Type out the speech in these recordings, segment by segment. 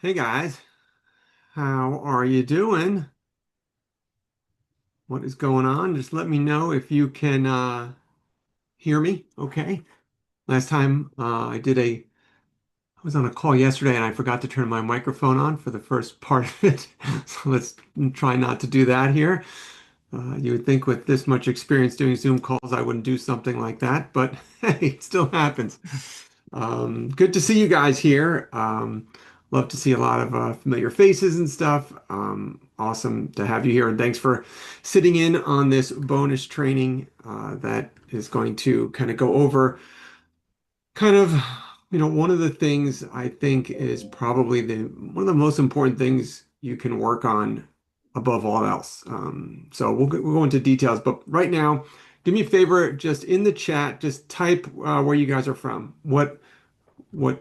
Hey guys, how are you doing? What is going on? Just let me know if you can hear me. Okay. Last time I was on a call yesterday and I forgot to turn my microphone on for the first part of it. So let's try not to do that here. You would think with this much experience doing Zoom calls, I wouldn't do something like that, but hey, it still happens. Good to see you guys here. Love to see a lot of familiar faces and stuff. Awesome to have you here, and thanks for sitting in on this bonus training that is going to kind of go over kind of, one of the things I think is probably the one of the most important things you can work on above all else. So we'll go into details, but right now, do me a favor, just in the chat, just type where you guys are from. What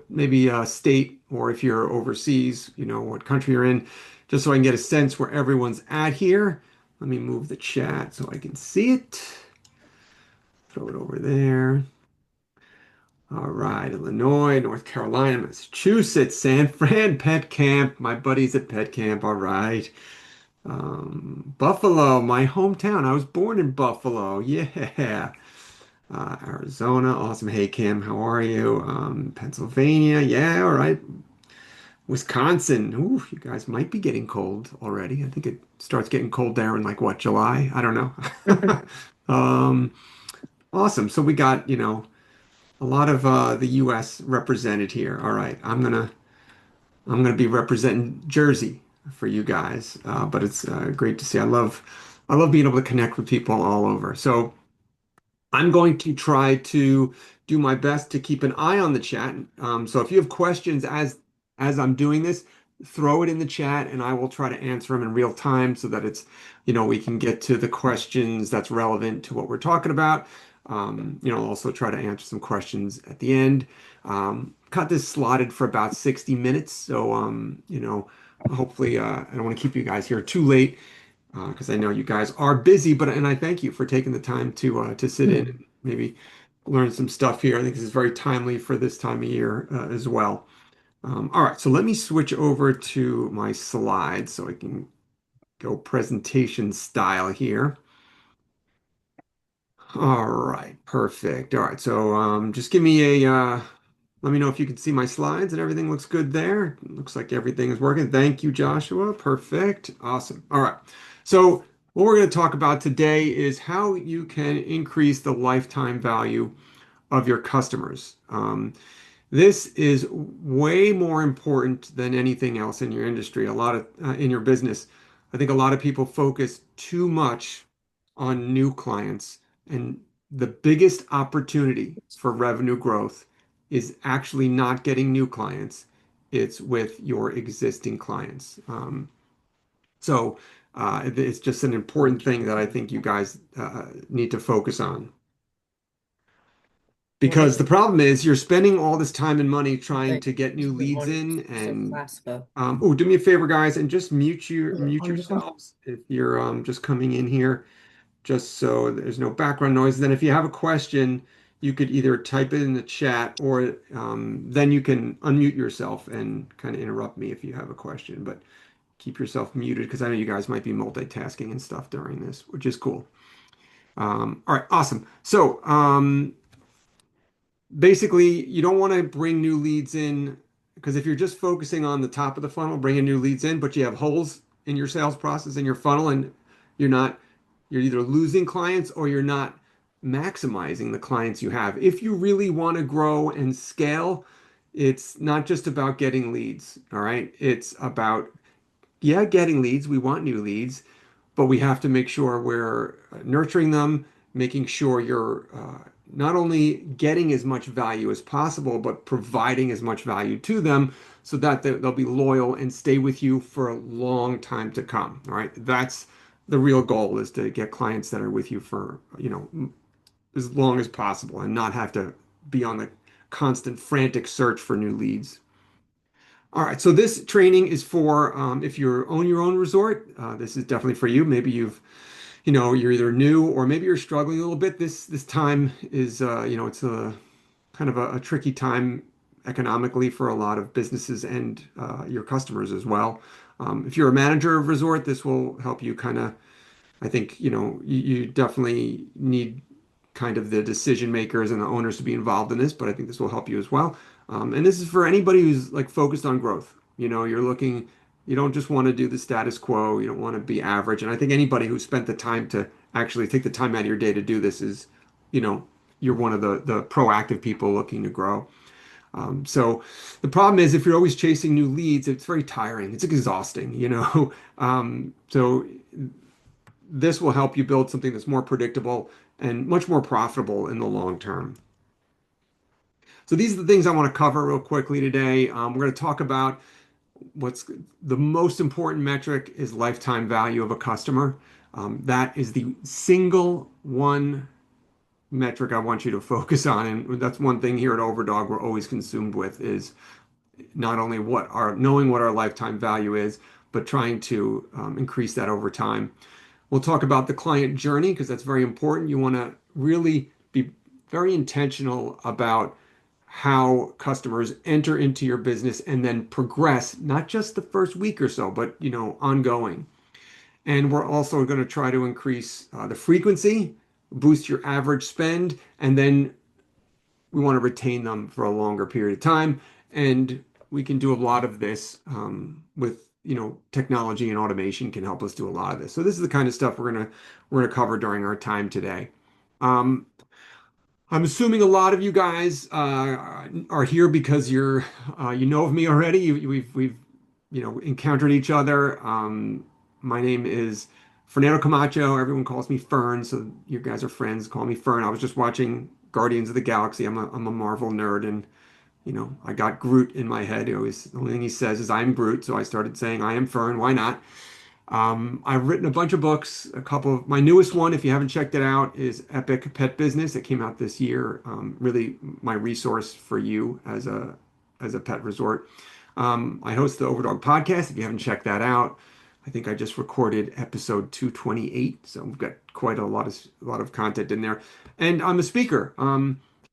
maybe state, or if you're overseas, what country you're in, just so I can get a sense where everyone's at here. Let me move the chat so I can see it. Throw it over there. All right, Illinois, North Carolina, Massachusetts, San Fran, Pet Camp. My buddies at Pet Camp. All right. Buffalo, my hometown. I was born in Buffalo. Yeah. Arizona, awesome. Hey, Kim, how are you? Pennsylvania, yeah, all right. Wisconsin, ooh, you guys might be getting cold already. I think it starts getting cold there in like what, July? I don't know. Um, awesome. So we got, a lot of the US represented here. All right, I'm gonna be representing Jersey for you guys. But it's great to see. I love being able to connect with people all over. So I'm going to try to do my best to keep an eye on the chat. So if you have questions as I'm doing this, throw it in the chat and I will try to answer them in real time so that we can get to the questions that's relevant to what we're talking about. I'll also try to answer some questions at the end. Got this slotted for about 60 minutes. So, hopefully, I don't want to keep you guys here too late because I know you guys are busy, and I thank you for taking the time to sit in and maybe learn some stuff here. I think this is very timely for this time of year as well. All right, so let me switch over to my slides so I can go presentation style here. All right, perfect. All right, so just give me let me know if you can see my slides and everything looks good there. Looks like everything is working. Thank you, Joshua. Perfect. Awesome. All right. So what we're going to talk about today is how you can increase the lifetime value of your customers. This is way more important than anything else in your industry, a lot of in your business. I think a lot of people focus too much on new clients, and the biggest opportunity for revenue growth is actually not getting new clients. It's with your existing clients. So it's just an important thing that I think you guys need to focus on. Because the problem is you're spending all this time and money trying to get new leads in and oh, do me a favor, guys, and just mute yourselves if you're just coming in here, just so there's no background noise. Then if you have a question, you could either type it in the chat or then you can unmute yourself and kind of interrupt me if you have a question. But keep yourself muted because I know you guys might be multitasking and stuff during this, which is cool. All right, awesome. So basically, you don't want to bring new leads in because if you're just focusing on the top of the funnel, bringing new leads in, but you have holes in your sales process in your funnel, and you're not, you're either losing clients or you're not maximizing the clients you have. If you really want to grow and scale, it's not just about getting leads, all right? It's about, yeah, getting leads. We want new leads, but we have to make sure we're nurturing them, making sure you're not only getting as much value as possible, but providing as much value to them so that they'll be loyal and stay with you for a long time to come. All right. That's the real goal, is to get clients that are with you for, as long as possible and not have to be on the constant frantic search for new leads. All right, so this training is for if you own your own resort. This is definitely for you. Maybe you're either new or maybe you're struggling a little bit. This time is, it's a kind of a tricky time economically for a lot of businesses and your customers as well. If you're a manager of resort, this will help you kind of, I think, you definitely need kind of the decision makers and the owners to be involved in this, but I think this will help you as well. And this is for anybody who's like focused on growth. You're looking, you don't just want to do the status quo, you don't want to be average. And I think anybody who spent the time to actually take the time out of your day to do this is, you know, you're one of the proactive people looking to grow. So the problem is if you're always chasing new leads, it's very tiring. It's exhausting. So this will help you build something that's more predictable and much more profitable in the long term. So these are the things I want to cover real quickly today. We're going to talk about what's the most important metric is lifetime value of a customer. That is the single one metric I want you to focus on. And that's one thing here at Overdog we're always consumed with is not only knowing what our lifetime value is, but trying to increase that over time. We'll talk about the client journey because that's very important. You want to really be very intentional about how customers enter into your business and then progress, not just the first week or so, but ongoing. And we're also going to try to increase the frequency, boost your average spend, and then we want to retain them for a longer period of time. And we can do a lot of this with technology and automation can help us do a lot of this. So this is the kind of stuff we're gonna cover during our time today. Um, I'm assuming a lot of you guys are here because you know of me already. We've encountered each other. My name is Fernando Camacho. Everyone calls me Fern, so you guys are friends. Call me Fern. I was just watching Guardians of the Galaxy. I'm a Marvel nerd, and I got Groot in my head. The only thing he says is "I'm Groot," so I started saying "I am Fern." Why not? I've written a bunch of books. My newest one, if you haven't checked it out, is Epic Pet Business. It came out this year. Really, my resource for you as a pet resort. I host the Overdog podcast. If you haven't checked that out, I think I just recorded episode 228, so we've got quite a lot of content in there. And I'm a speaker.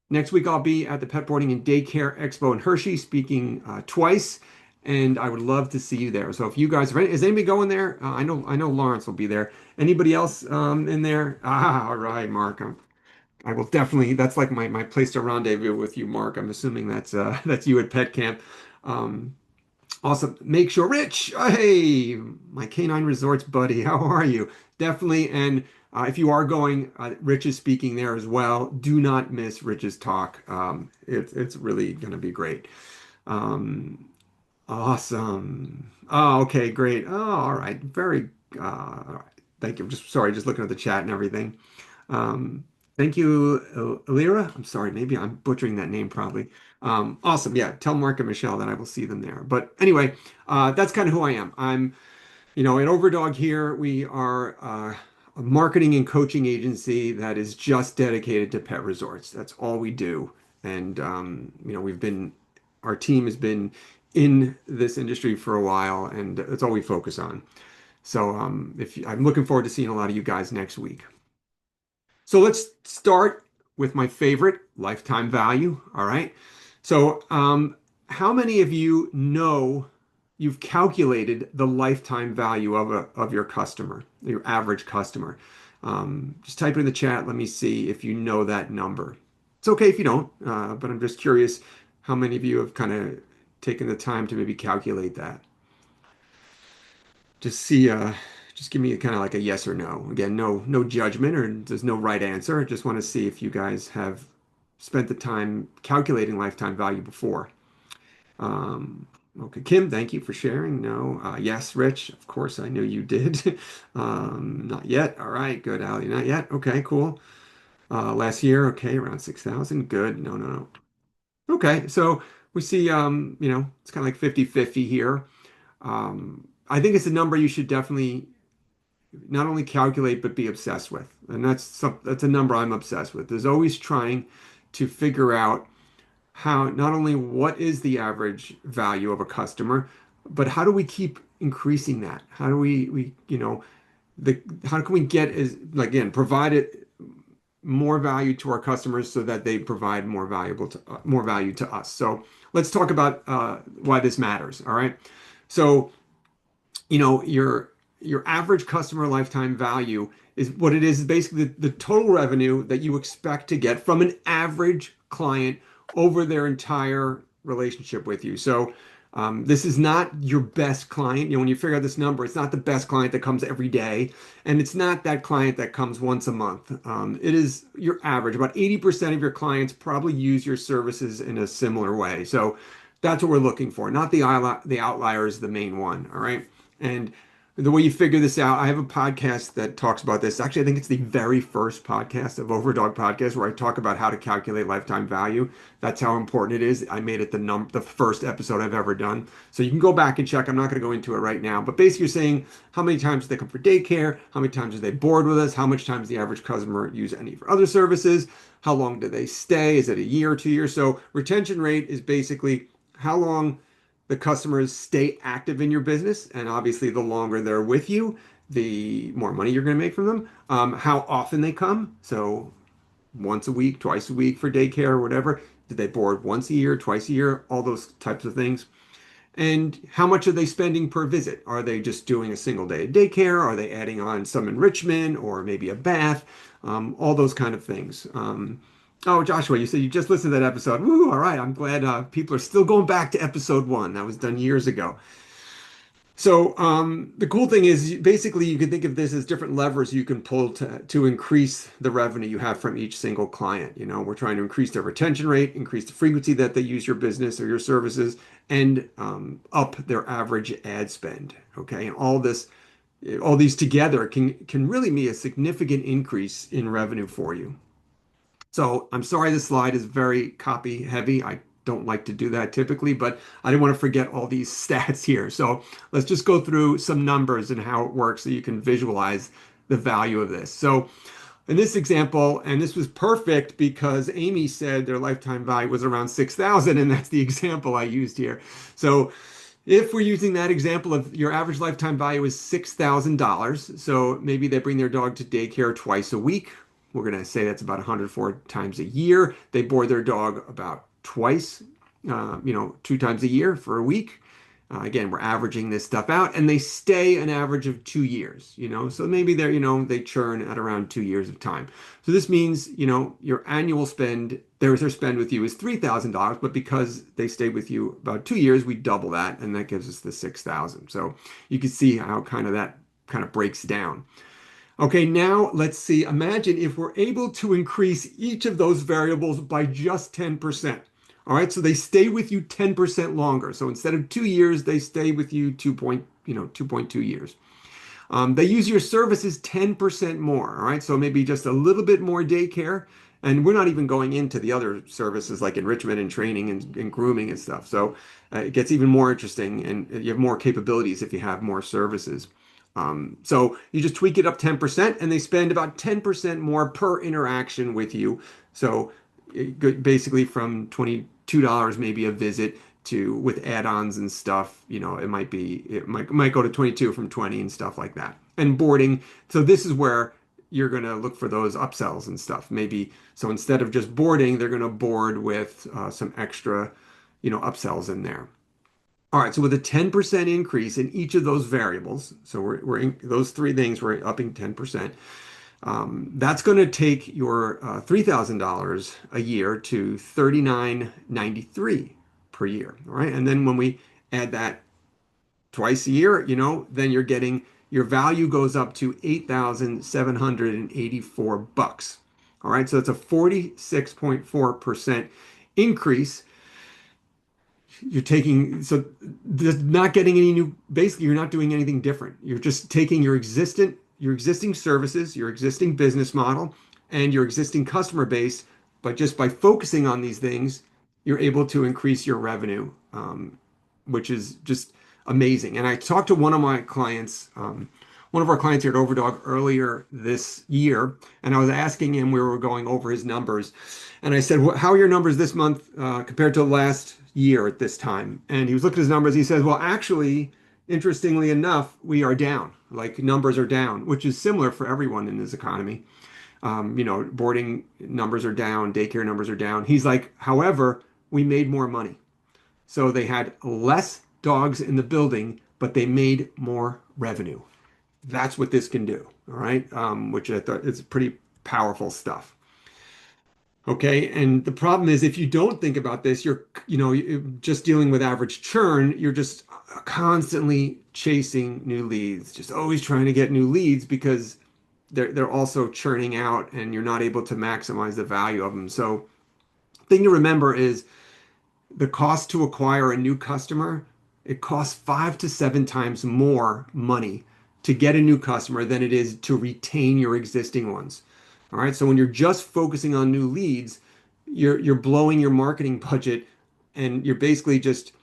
Next week I'll be at the Pet Boarding and Daycare Expo in Hershey speaking twice, and I would love to see you there. So if you guys, is anybody going there? I know Lawrence will be there. Anybody else in there? All right, Mark. I will definitely. That's like my place to rendezvous with you, Mark. I'm assuming that's that's you at Pet Camp. Um, Awesome. Make sure, Rich. Hey, my canine resorts buddy. How are you? Definitely. And if you are going, Rich is speaking there as well. Do not miss Rich's talk. It's really going to be great. Um, awesome. Oh, okay, great. Oh, all right. Very. All right. Thank you. I'm just sorry, just looking at the chat and everything. Um, thank you, Alira. I'm sorry, maybe I'm butchering that name probably. Awesome. Yeah, tell Mark and Michelle that I will see them there. But anyway, that's kind of who I am. At Overdog here, we are a marketing and coaching agency that is just dedicated to pet resorts. That's all we do. And our team has been in this industry for a while, and that's all we focus on. So I'm looking forward to seeing a lot of you guys next week. So let's start with my favorite lifetime value. All right. So, how many of you know you've calculated the lifetime value of your customer, your average customer? Just type it in the chat. Let me see if you know that number. It's okay if you don't, but I'm just curious how many of you have kind of taken the time to maybe calculate that. Just see, just give me kind of like a yes or no. Again, no judgment or there's no right answer. I just want to see if you guys have spent the time calculating lifetime value before. Okay, Kim, thank you for sharing. No, yes, Rich, of course, I knew you did. Not yet. All right, good, Ali. Not yet. Okay, cool. Last year, okay, around 6,000. Good. No, no, no. Okay, so we see, it's kind of like 50-50 here. I think it's a number you should definitely not only calculate but be obsessed with. And that's a number I'm obsessed with. There's always trying to figure out how not only what is the average value of a customer, but how do we keep increasing that? How do we how can we get as again provide it more value to our customers so that they provide more value to us. So let's talk about why this matters. All right. So your average customer lifetime value is what it is basically the total revenue that you expect to get from an average client over their entire relationship with you. So this is not your best client. When you figure out this number, it's not the best client that comes every day, and it's not that client that comes once a month. It is your average. About 80% of your clients probably use your services in a similar way. So that's what we're looking for, not the outlier is the main one. All right. And the way you figure this out, I have a podcast that talks about this. Actually, I think it's the very first podcast of Overdog Podcast where I talk about how to calculate lifetime value. That's how important it is. I made it the first episode I've ever done. So you can go back and check. I'm not going to go into it right now, but basically you're saying how many times do they come for daycare, how many times are they bored with us, how much time does the average customer use any of our other services, how long do they stay? Is it a year or 2 years? So retention rate is basically how long the customers stay active in your business. And obviously, the longer they're with you, the more money you're going to make from them. How often they come. So once a week, twice a week for daycare or whatever. Did they board once a year, twice a year? All those types of things. And how much are they spending per visit? Are they just doing a single day of daycare? Are they adding on some enrichment or maybe a bath? All those kind of things. Oh, Joshua, you said you just listened to that episode. Woo, all right. I'm glad people are still going back to episode one. That was done years ago. So the cool thing is basically you can think of this as different levers you can pull to increase the revenue you have from each single client. We're trying to increase their retention rate, increase the frequency that they use your business or your services, and up their average ad spend. Okay, and all these together can really be a significant increase in revenue for you. So I'm sorry this slide is very copy heavy. I don't like to do that typically, but I didn't want to forget all these stats here. So let's just go through some numbers and how it works so you can visualize the value of this. So in this example, and this was perfect because Amy said their lifetime value was around 6,000, and that's the example I used here. So if we're using that example of your average lifetime value is $6,000, so maybe they bring their dog to daycare twice a week. We're going to say that's about 104 times a year. They board their dog about twice, 2 times a year for a week. Again, we're averaging this stuff out, and they stay an average of 2 years, so maybe they churn at around 2 years of time. So this means, your annual spend, their spend with you is $3,000, but because they stay with you about 2 years, we double that, and that gives us the 6,000. So you can see how that kind of breaks down. Okay, now let's see. Imagine if we're able to increase each of those variables by just 10%. All right, so they stay with you 10% longer. So instead of 2 years, they stay with you 2.2 years. They use your services 10% more. All right, so maybe just a little bit more daycare. And we're not even going into the other services like enrichment and training and grooming and stuff. So it gets even more interesting, and you have more capabilities if you have more services. So you just tweak it up 10%, and they spend about 10% more per interaction with you. So basically from $22 maybe a visit to with add-ons and stuff, it might go to 22 from 20 and stuff like that. And boarding. So this is where you're going to look for those upsells and stuff. Maybe so instead of just boarding, they're going to board with some extra, upsells in there. All right, so with a 10% increase in each of those variables, so we're in those three things, we're upping 10%. That's going to take your $3,000 a year to $39.93 per year. All right, and then when we add that twice a year, then you're getting your value goes up to $8,784. All right, so it's a 46.4% increase. You're taking, so not getting any new, basically you're not doing anything different. You're just taking your existing services, your existing business model, and your existing customer base, but just by focusing on these things, you're able to increase your revenue, which is just amazing. And I talked to one of my clients, one of our clients here at Overdog earlier this year, and I was asking him, we were going over his numbers, and I said, how are your numbers this month compared to last year at this time? And he was looking at his numbers. He says, well, actually, interestingly enough, we are down. Like numbers are down, which is similar for everyone in this economy. Boarding numbers are down, daycare numbers are down. He's like, however, we made more money. So they had less dogs in the building, but they made more revenue. That's what this can do. All right. Which I thought is pretty powerful stuff. Okay. And the problem is if you don't think about this, you're just dealing with average churn. You're just constantly chasing new leads, just always trying to get new leads because they're also churning out and you're not able to maximize the value of them. So thing to remember is the cost to acquire a new customer, it costs 5 to 7 times more money to get a new customer than it is to retain your existing ones. All right. So when you're just focusing on new leads, you're blowing your marketing budget and you're basically just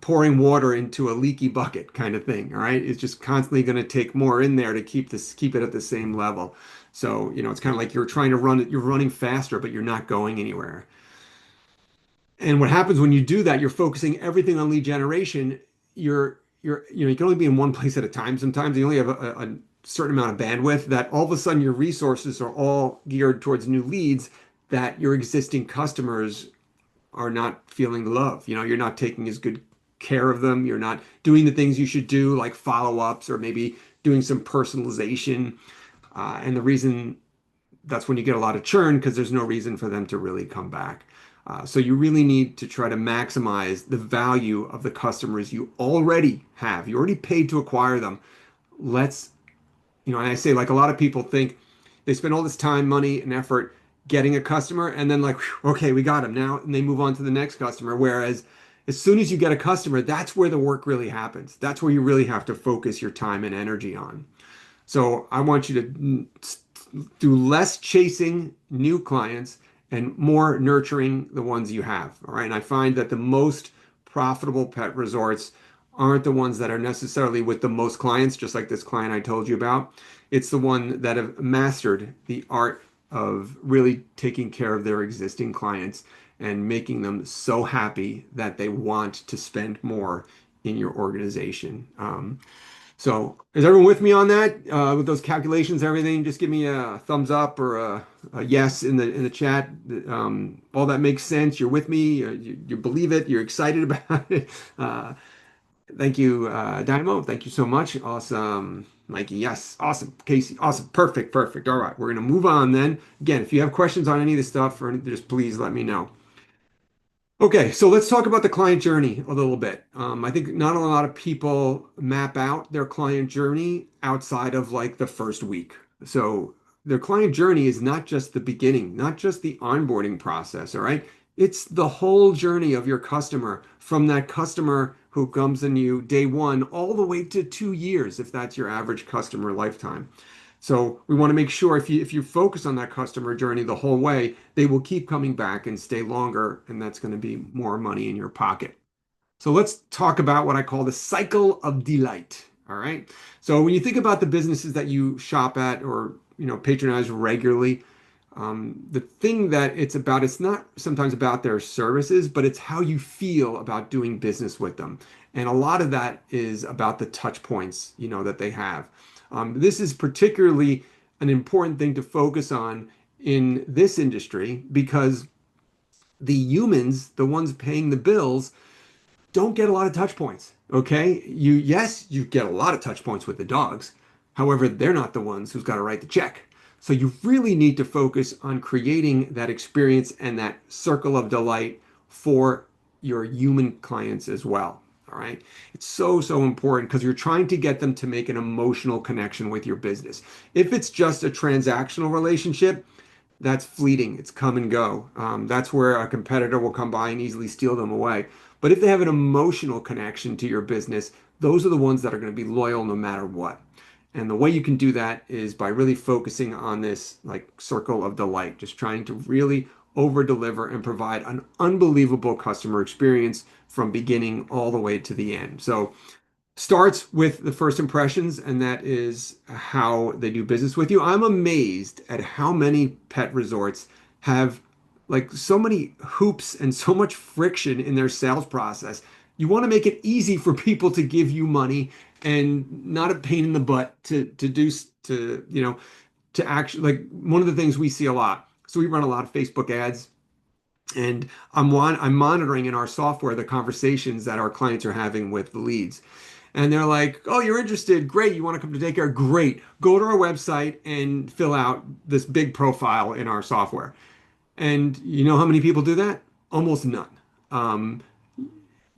pouring water into a leaky bucket kind of thing. All right. It's just constantly going to take more in there to keep it at the same level. So, it's kind of like you're trying to run it, you're running faster, but you're not going anywhere. And what happens when you do that, you're focusing everything on lead generation. You can only be in one place at a time. Sometimes you only have a certain amount of bandwidth that all of a sudden your resources are all geared towards new leads that your existing customers are not feeling the love. You're not taking as good care of them. You're not doing the things you should do, like follow-ups or maybe doing some personalization. And the reason that's when you get a lot of churn because there's no reason for them to really come back. So you really need to try to maximize the value of the customers you already have. You already paid to acquire them. Let's, and I say like a lot of people think they spend all this time, money, and effort getting a customer, and then like, whew, okay, we got him now, and they move on to the next customer. Whereas as soon as you get a customer, that's where the work really happens. That's where you really have to focus your time and energy on. So I want you to do less chasing new clients and more nurturing the ones you have. All right. And I find that the most profitable pet resorts aren't the ones that are necessarily with the most clients, just like this client I told you about. It's the one that have mastered the art of really taking care of their existing clients and making them so happy that they want to spend more in your organization. So is everyone with me on that? With those calculations, everything? Just give me a thumbs up or a yes in the chat. All that makes sense. You're with me. You believe it. You're excited about it. Thank you, Dynamo. Thank you so much. Awesome, Mikey. Yes, awesome, Casey. Awesome, perfect, perfect. All right, we're gonna move on then. Again, if you have questions on any of this stuff, or just please let me know. Okay, so let's talk about the client journey a little bit. I think not a lot of people map out their client journey outside of like the first week. So their client journey is not just the beginning, not just the onboarding process, all right? It's the whole journey of your customer from that customer who comes in you day one all the way to 2 years, if that's your average customer lifetime. So we want to make sure if you focus on that customer journey the whole way, they will keep coming back and stay longer, and that's going to be more money in your pocket. So let's talk about what I call the cycle of delight. All right. So when you think about the businesses that you shop at or patronize regularly, the thing that it's not sometimes about their services, but it's how you feel about doing business with them. And a lot of that is about the touch points, that they have. This is particularly an important thing to focus on in this industry because the humans, the ones paying the bills, don't get a lot of touch points. Okay. Yes, you get a lot of touch points with the dogs. However, they're not the ones who's got to write the check. So you really need to focus on creating that experience and that circle of delight for your human clients as well. All right. It's so, so important because you're trying to get them to make an emotional connection with your business. If it's just a transactional relationship, that's fleeting. It's come and go. That's where a competitor will come by and easily steal them away. But if they have an emotional connection to your business, those are the ones that are going to be loyal no matter what. And the way you can do that is by really focusing on this like circle of delight, just trying to really over deliver and provide an unbelievable customer experience from beginning all the way to the end. So starts with the first impressions, and that is how they do business with you. I'm amazed at how many pet resorts have like so many hoops and so much friction in their sales process. You want to make it easy for people to give you money and not a pain in the butt to to actually, like, one of the things we see a lot. So we run a lot of Facebook ads, and I'm monitoring in our software the conversations that our clients are having with the leads. And they're like, "Oh, you're interested? Great. You want to come to daycare? Great. Go to our website and fill out this big profile in our software." And you know how many people do that? Almost none. Um,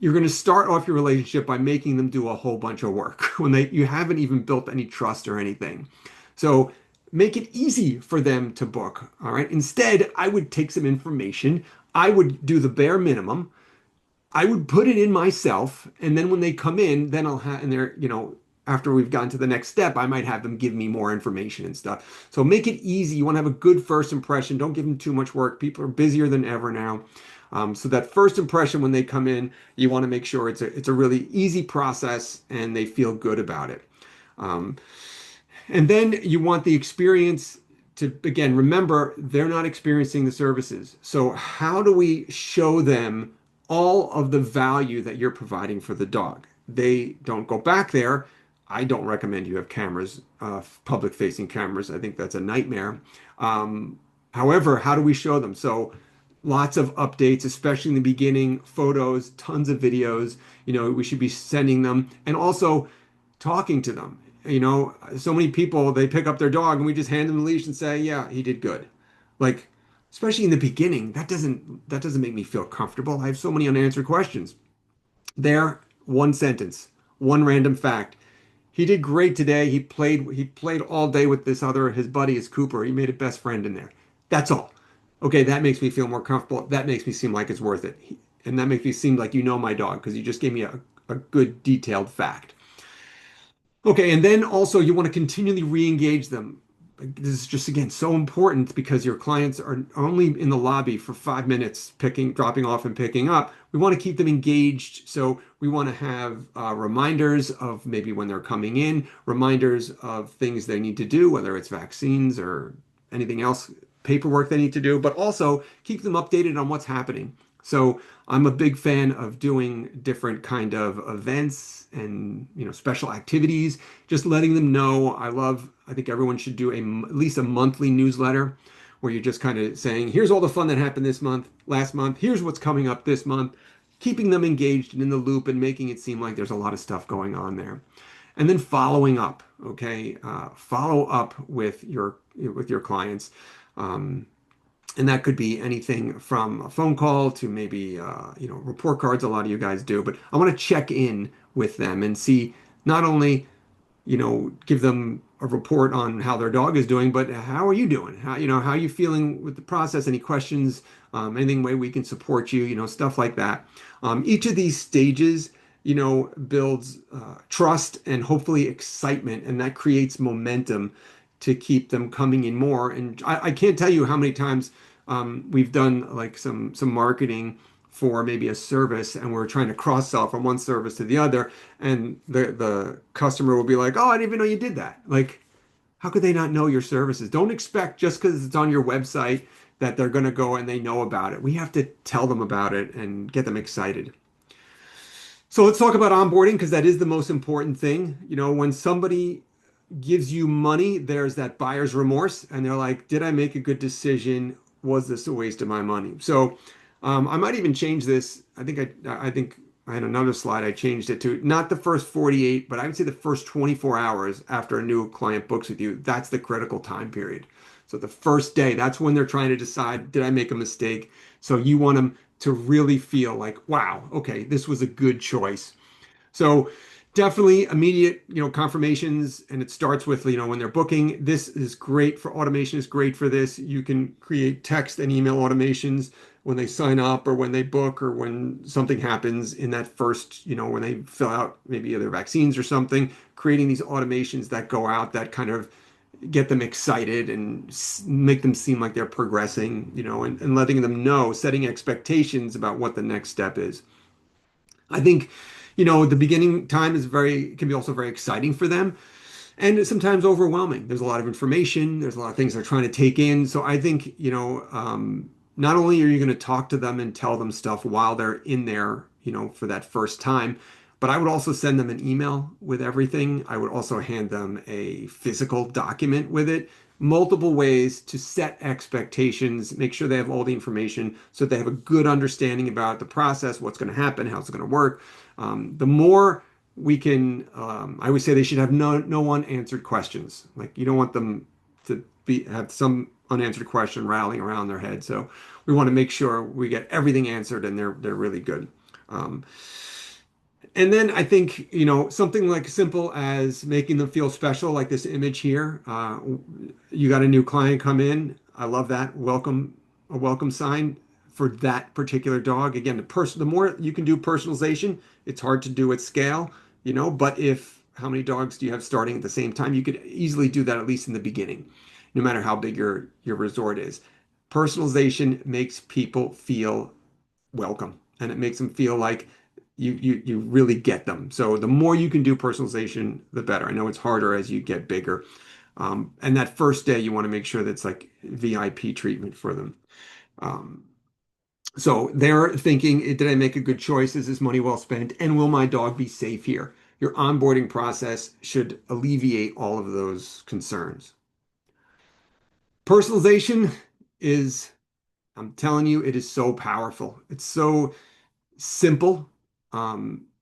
you're going to start off your relationship by making them do a whole bunch of work when you haven't even built any trust or anything. So make it easy for them to book. All right. Instead, I would take some information. I would do the bare minimum. I would put it in myself, and then when they come in, then I'll have, and they're, after we've gotten to the next step, I might have them give me more information and stuff. So make it easy. You want to have a good first impression. Don't give them too much work. People are busier than ever now. So that first impression when they come in, you want to make sure it's a really easy process and they feel good about it. Um, and then you want the experience to, again, remember, they're not experiencing the services. So how do we show them all of the value that you're providing for the dog? They don't go back there. I don't recommend you have cameras, public facing cameras. I think that's a nightmare. Um, However, how do we show them? So lots of updates, especially in the beginning, photos, tons of videos, we should be sending them, and also talking to them. So many people, they pick up their dog and we just hand them the leash and say, "Yeah, he did good." Like, especially in the beginning, that doesn't make me feel comfortable. I have so many unanswered questions. There, one sentence, one random fact. "He did great today. He played all day with his buddy, his Cooper. He made a best friend in there." That's all. Okay, that makes me feel more comfortable. That makes me seem like it's worth it. And that makes me seem like you know my dog because you just gave me a good detailed fact. Okay, and then also you want to continually re-engage them. Like, this is just, again, so important because your clients are only in the lobby for 5 minutes, dropping off and picking up. We want to keep them engaged. So we want to have reminders of maybe when they're coming in, reminders of things they need to do, whether it's vaccines or anything else, paperwork they need to do, but also keep them updated on what's happening. So I'm a big fan of doing different kind of events and special activities, just letting them know. I think everyone should do at least a monthly newsletter where you're just kind of saying, "Here's all the fun that happened this month, last month, here's what's coming up this month," keeping them engaged and in the loop and making it seem like there's a lot of stuff going on there. And then following up, okay? Follow up with your clients. Um, and that could be anything from a phone call to maybe report cards. A lot of you guys do, but I want to check in with them and see, not only give them a report on how their dog is doing, but how are you doing? How are you feeling with the process? Any questions? Anything way we can support you? Stuff like that. Each of these stages, builds trust and hopefully excitement, and that creates momentum to keep them coming in more. And I can't tell you how many times we've done like some marketing for maybe a service, and we're trying to cross sell from one service to the other, and the customer will be like, "Oh, I didn't even know you did that." Like, how could they not know your services? Don't expect just because it's on your website that they're going to go and they know about it. We have to tell them about it and get them excited. So let's talk about onboarding because that is the most important thing. When somebody gives you money, there's that buyer's remorse, and they're like, "Did I make a good decision? Was this a waste of my money?" So I might even change this. I think I had another slide. I changed it to not the first 48, but I would say the first 24 hours after a new client books with you. That's the critical time period. So the first day, that's when they're trying to decide, did I make a mistake? So you want them to really feel like, wow, okay, this was a good choice. So definitely immediate, confirmations, and it starts with, when they're booking. This is great for automation, is great for this. You can create text and email automations when they sign up or when they book or when something happens in that first, when they fill out maybe their vaccines or something, creating these automations that go out that kind of get them excited and make them seem like they're progressing, and letting them know, setting expectations about what the next step is. I think, the beginning time can be also very exciting for them and sometimes overwhelming. There's a lot of information, there's a lot of things they're trying to take in. So I think, not only are you going to talk to them and tell them stuff while they're in there, for that first time, but I would also send them an email with everything. I would also hand them a physical document with it, multiple ways to set expectations, make sure they have all the information so they have a good understanding about the process, what's going to happen, how it's going to work. The more we can, I would say they should have no unanswered questions. Like you don't want them to be have some unanswered question rattling around their head. So we want to make sure we get everything answered and they're really good. Um, and then I think, something like simple as making them feel special, like this image here. You got a new client come in. I love that. A welcome sign for that particular dog. Again, the more you can do personalization, it's hard to do at scale, but how many dogs do you have starting at the same time? You could easily do that at least in the beginning, no matter how big your resort is. Personalization makes people feel welcome and it makes them feel like you really get them. So the more you can do personalization, the better. I know it's harder as you get bigger. And that first day, you want to make sure that's like VIP treatment for them. Um, so they're thinking, did I make a good choice? Is this money well spent? And will my dog be safe here? Your onboarding process should alleviate all of those concerns. Personalization is, I'm telling you, it is so powerful. It's so simple.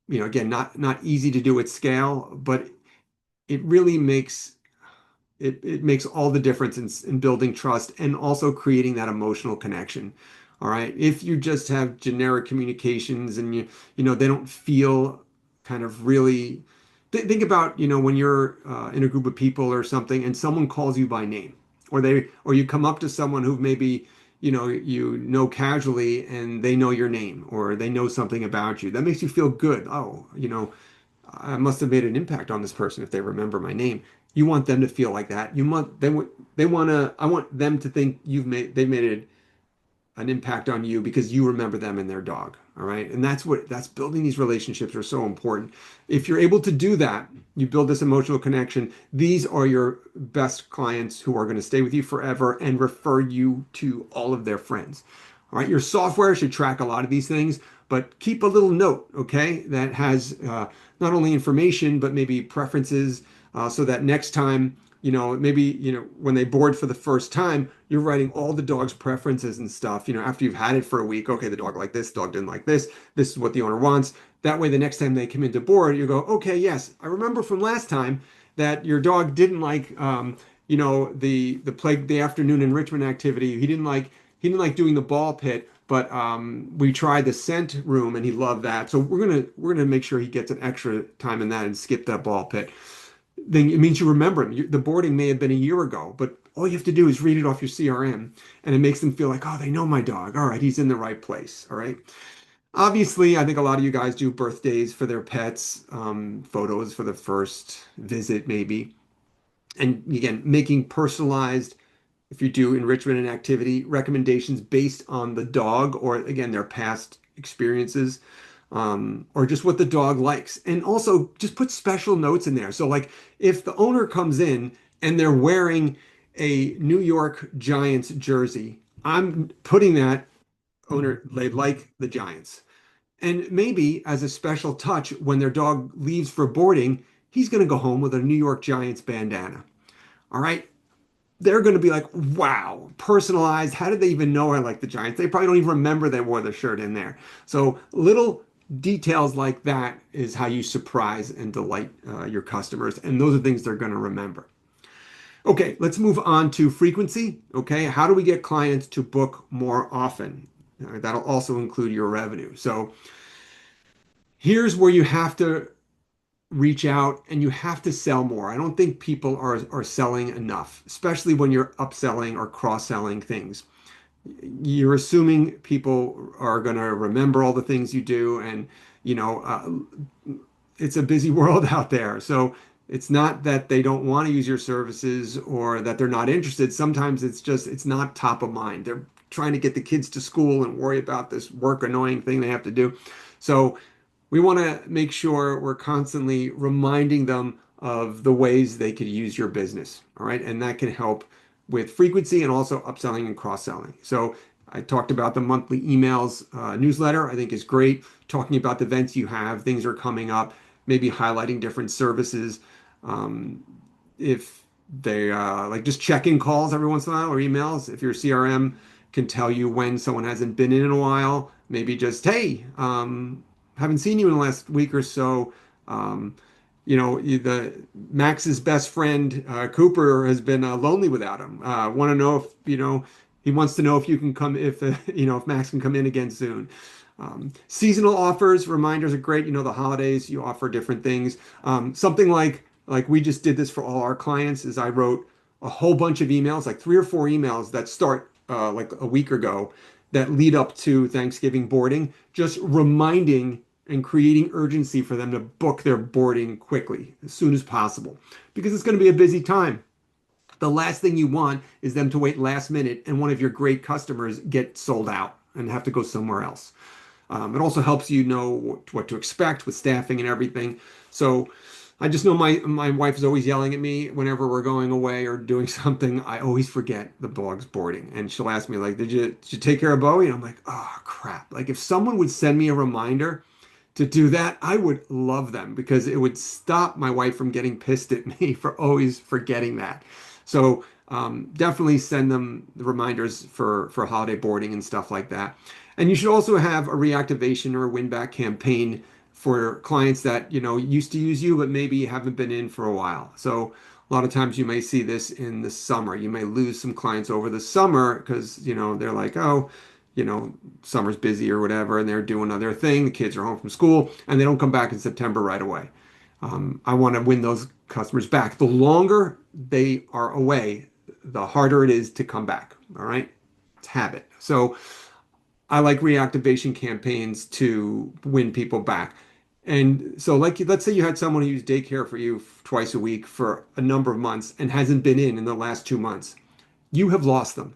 Again, not easy to do at scale, but it really makes all the difference in building trust and also creating that emotional connection. All right. If you just have generic communications and they don't feel kind of really think about, when you're in a group of people or something and someone calls you by name or you come up to someone who maybe, casually and they know your name or they know something about you. That makes you feel good. Oh, I must have made an impact on this person if they remember my name. You want them to feel like that. They want to I want them to think they've made an impact on you because you remember them and their dog. All right. And that's building these relationships are so important. If you're able to do that, you build this emotional connection. These are your best clients who are going to stay with you forever and refer you to all of their friends. All right. Your software should track a lot of these things, but keep a little note, okay, that has not only information, but maybe preferences so that next time maybe, when they board for the first time, you're writing all the dog's preferences and stuff, after you've had it for a week. Okay, the dog liked this, dog didn't like this. This is what the owner wants. That way, the next time they come into board, you go, okay, yes, I remember from last time that your dog didn't like, the afternoon enrichment activity. He didn't like doing the ball pit, but we tried the scent room and he loved that. So we're gonna make sure he gets an extra time in that and skip that ball pit. Then it means you remember him. The boarding may have been a year ago, but all you have to do is read it off your CRM, and it makes them feel like, oh, they know my dog. All right, he's in the right place. All right. Obviously, I think a lot of you guys do birthdays for their pets, photos for the first visit, maybe. And again, making personalized, if you do enrichment and activity, recommendations based on the dog or, again, their past experiences or just what the dog likes. And also just put special notes in there. So, like if the owner comes in and they're wearing a New York Giants jersey, I'm putting that owner, they like the Giants. And maybe as a special touch, when their dog leaves for boarding, he's going to go home with a New York Giants bandana. All right. They're going to be like, wow, personalized. How did they even know I like the Giants? They probably don't even remember they wore the shirt in there. So little details like that is how you surprise and delight your customers. And those are things they're going to remember. Okay, let's move on to frequency. Okay, how do we get clients to book more often? That'll also include your revenue. So here's where you have to reach out and you have to sell more. I don't think people are selling enough, especially when you're upselling or cross-selling things. You're assuming people are going to remember all the things you do, and it's a busy world out there. So it's not that they don't want to use your services or that they're not interested. Sometimes it's not top of mind. They're trying to get the kids to school and worry about this work annoying thing they have to do. So we want to make sure we're constantly reminding them of the ways they could use your business. All right. And that can help with frequency and also upselling and cross-selling. So I talked about the monthly emails newsletter, I think is great. Talking about the events you have, things are coming up, maybe highlighting different services. Um, if They like just check-in calls every once in a while or emails. If your CRM can tell you when someone hasn't been in a while, maybe just, hey, haven't seen you in the last week or so. Um, the Max's best friend Cooper has been lonely without him. Want to know if he wants to know if you can come if if Max can come in again soon. Seasonal offers, reminders are great. The holidays, you offer different things. Something like we just did this for all our clients is I wrote a whole bunch of emails, like 3 or 4 emails that start like a week ago that lead up to Thanksgiving boarding, just reminding and creating urgency for them to book their boarding quickly as soon as possible because it's going to be a busy time. The last thing you want is them to wait last minute and one of your great customers get sold out and have to go somewhere else. It also helps you know what to expect with staffing and everything. So I just know my wife is always yelling at me whenever we're going away or doing something. I always forget the dog's boarding, and she'll ask me like, "Did you take care of Bowie?" And I'm like, "Oh crap!" Like if someone would send me a reminder to do that, I would love them because it would stop my wife from getting pissed at me for always forgetting that. So definitely send them the reminders for holiday boarding and stuff like that. And you should also have a reactivation or a win back campaign for clients that used to use you but maybe haven't been in for a while. So a lot of times you may see this in the summer. You may lose some clients over the summer because they're like, oh, summer's busy or whatever, and they're doing other thing. The kids are home from school, and they don't come back in September right away. I want to win those customers back. The longer they are away, the harder it is to come back. All right, it's habit. So I like reactivation campaigns to win people back. And so, like, let's say you had someone who used daycare for you twice a week for a number of months and hasn't been in the last 2 months. You have lost them.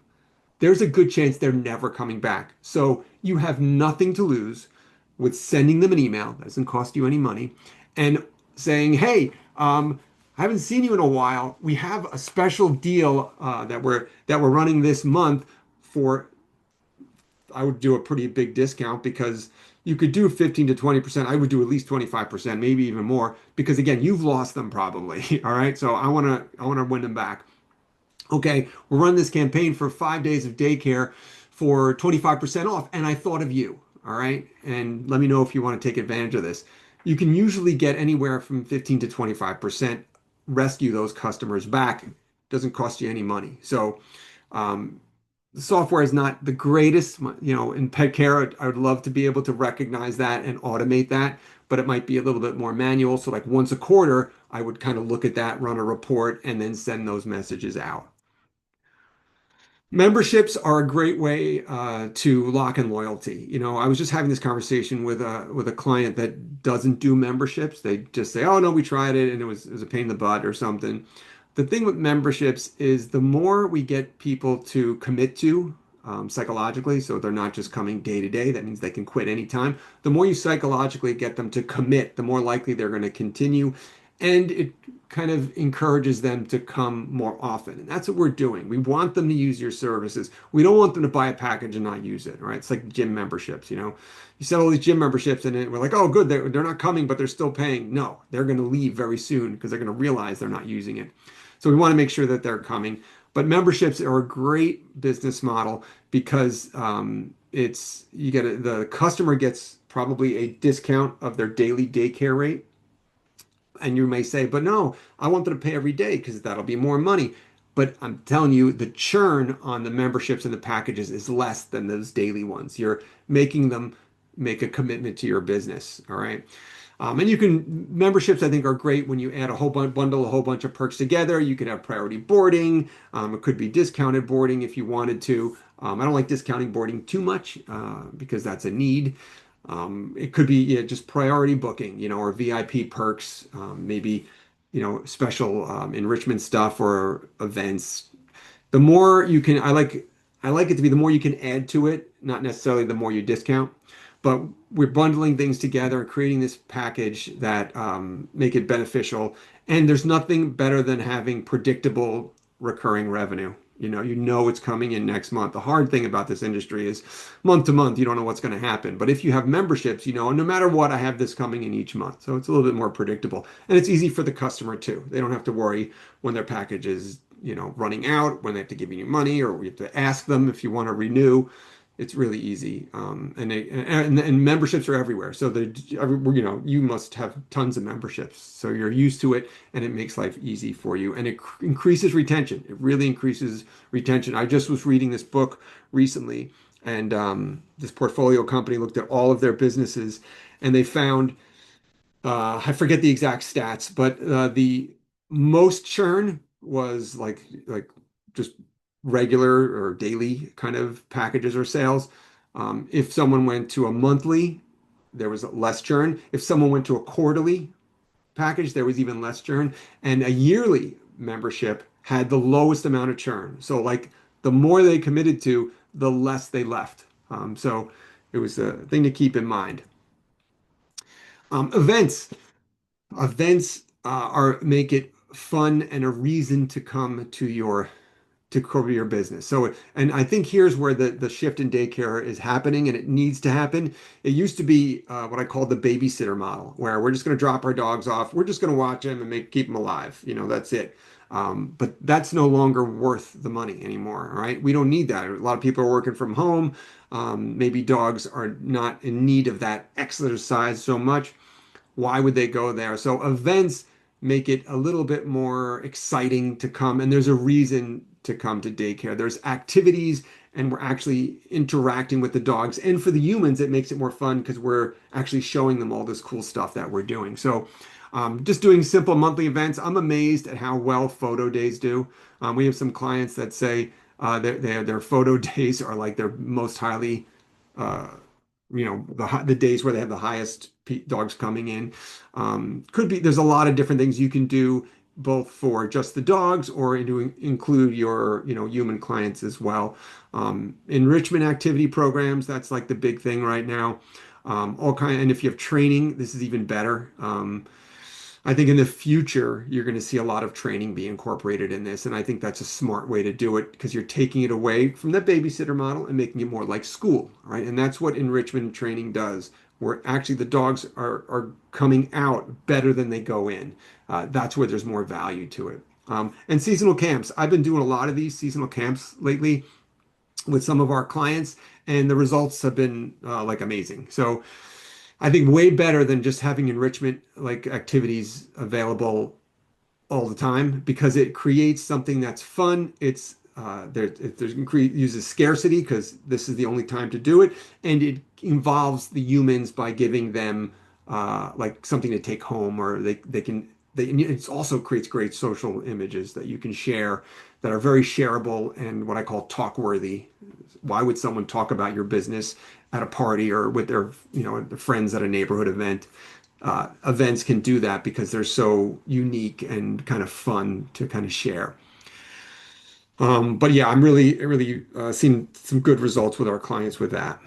There's a good chance they're never coming back. So you have nothing to lose with sending them an email, that doesn't cost you any money, and saying, hey, I haven't seen you in a while. We have a special deal that we're running this month for. I would do a pretty big discount because you could do 15 to 20%. I would do at least 25%, maybe even more, because again, you've lost them probably. All right. So I want to win them back. Okay, we're running this campaign for 5 days of daycare for 25% off, and I thought of you. All right, and let me know if you want to take advantage of this. You can usually get anywhere from 15 to 25%, rescue those customers back. Doesn't cost you any money. So um, the software is not the greatest. In pet care, I would love to be able to recognize that and automate that, but it might be a little bit more manual. So like once a quarter, I would kind of look at that, run a report, and then send those messages out. Memberships are a great way to lock in loyalty. I was just having this conversation with a client that doesn't do memberships. They just say, "Oh no, we tried it and it was a pain in the butt or something." The thing with memberships is the more we get people to commit to psychologically, so they're not just coming day to day. That means they can quit anytime. The more you psychologically get them to commit, the more likely they're going to continue, and it kind of encourages them to come more often. And that's what we're doing. We want them to use your services. We don't want them to buy a package and not use it, right? It's like gym memberships. You sell all these gym memberships and we're like, oh, good, they're not coming, but they're still paying. No, they're going to leave very soon because they're going to realize they're not using it. So we want to make sure that they're coming. But memberships are a great business model because the customer gets probably a discount of their daily daycare rate. And you may say, but no, I want them to pay every day because that'll be more money. But I'm telling you, the churn on the memberships and the packages is less than those daily ones. You're making them make a commitment to your business. All right. And memberships, I think, are great when you add a whole bundle, a whole bunch of perks together. You could have priority boarding. It could be discounted boarding if you wanted to. I don't like discounting boarding too much because that's a need. It could be just priority booking, or VIP perks, maybe, special enrichment stuff or events. The more you can, I like it to be the more you can add to it, not necessarily the more you discount. But we're bundling things together and creating this package that make it beneficial. And there's nothing better than having predictable recurring revenue. You know it's coming in next month. The hard thing about this industry is month to month, you don't know what's going to happen. But if you have memberships, no matter what, I have this coming in each month. So it's a little bit more predictable. And it's easy for the customer too. They don't have to worry when their package is, running out, when they have to give you money, or we have to ask them if you want to renew. It's really easy. And memberships are everywhere. So you must have tons of memberships. So you're used to it and it makes life easy for you. And it increases retention. It really increases retention. I just was reading this book recently, and this portfolio company looked at all of their businesses and they found, I forget the exact stats, but the most churn was like just regular or daily kind of packages or sales. If someone went to a monthly, there was less churn. If someone went to a quarterly package, there was even less churn. And a yearly membership had the lowest amount of churn. So like the more they committed to, the less they left. So it was a thing to keep in mind. Events. Events are make it fun and a reason to come to grow your business. So, and I think here's where the shift in daycare is happening, and it needs to happen. It used to be what I call the babysitter model, where we're just going to drop our dogs off, we're just going to watch them and keep them alive. That's it. But that's no longer worth the money anymore. All right, we don't need that. A lot of people are working from home. Maybe dogs are not in need of that exercise so much. Why would they go there? So events make it a little bit more exciting to come, and there's a reason to come to daycare. There's activities, and we're actually interacting with the dogs. And for the humans, it makes it more fun because we're actually showing them all this cool stuff that we're doing. So just doing simple monthly events. I'm amazed at how well photo days do. We have some clients that say their photo days are like their most highly uh, the days where they have the highest dogs coming in. Could be there's a lot of different things you can do both for just the dogs or to include your human clients as well. Enrichment activity programs, that's like the big thing right now. And if you have training, this is even better. I think in the future, you're going to see a lot of training be incorporated in this. And I think that's a smart way to do it because you're taking it away from the babysitter model and making it more like school, right? And that's what enrichment training does, where actually the dogs are coming out better than they go in. That's where there's more value to it. And seasonal camps. I've been doing a lot of these seasonal camps lately with some of our clients, and the results have been like amazing. So I think way better than just having enrichment like activities available all the time because it creates something that's fun. It's there's uses scarcity because this is the only time to do it, and it involves the humans by giving them like something to take home, or they can and it also creates great social images that you can share that are very shareable and what I call talk worthy. Why would someone talk about your business at a party or with their friends at a neighborhood event? Events can do that because they're so unique and kind of fun to kind of share. But yeah, I'm really seeing some good results with our clients with that.